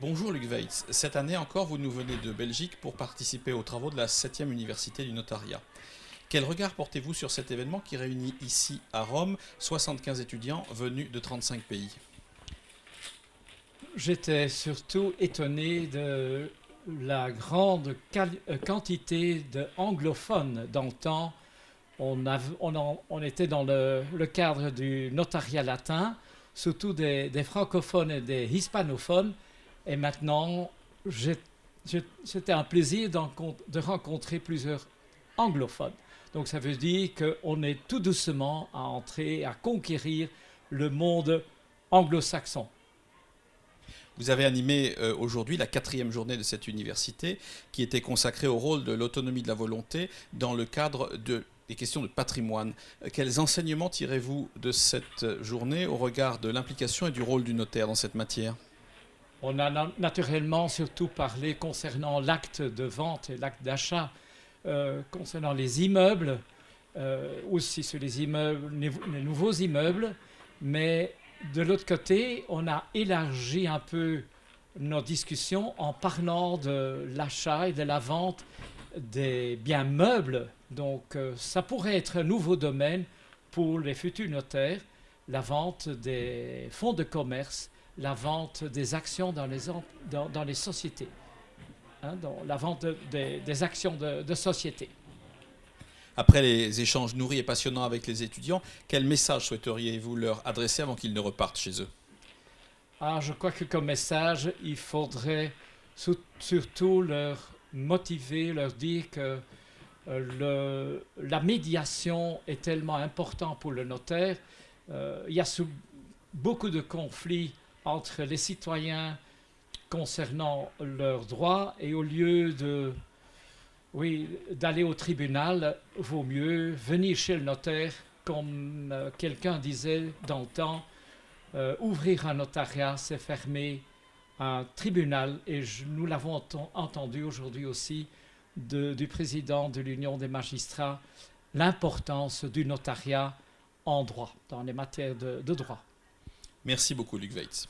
Bonjour Luc Weitz. Cette année encore, vous nous venez de Belgique pour participer aux travaux de la 7e université du notariat. Quel regard portez-vous sur cet événement qui réunit ici à Rome 75 étudiants venus de 35 pays? J'étais surtout étonné de la grande quantité d'anglophones dans le temps. On était dans le cadre du notariat latin, surtout des francophones et des hispanophones. Et maintenant, c'était un plaisir de rencontrer plusieurs anglophones. Donc ça veut dire qu'on est tout doucement à entrer, à conquérir le monde anglo-saxon. Vous avez animé aujourd'hui la 4e journée de cette université qui était consacrée au rôle de l'autonomie de la volonté dans le cadre des questions de patrimoine. Quels enseignements tirez-vous de cette journée au regard de l'implication et du rôle du notaire dans cette matière? On a naturellement surtout parlé concernant l'acte de vente et l'acte d'achat, concernant les immeubles, aussi sur les immeubles, les nouveaux immeubles, mais de l'autre côté, on a élargi un peu nos discussions en parlant de l'achat et de la vente des biens meubles. Donc ça pourrait être un nouveau domaine pour les futurs notaires, la vente des fonds de commerce, la vente des actions dans les sociétés, hein, la vente des actions de société. Après les échanges nourris et passionnants avec les étudiants, quel message souhaiteriez-vous leur adresser avant qu'ils ne repartent chez eux? Je crois que comme message, il faudrait surtout leur motiver, leur dire que la médiation est tellement importante pour le notaire. Il y a beaucoup de conflits entre les citoyens concernant leurs droits et au lieu d'aller au tribunal, vaut mieux venir chez le notaire, comme quelqu'un disait dans le temps, ouvrir un notariat, c'est fermer un tribunal. Et nous l'avons entendu aujourd'hui aussi du président de l'Union des magistrats, l'importance du notariat en droit, dans les matières de droit. Merci beaucoup Luc Weitz.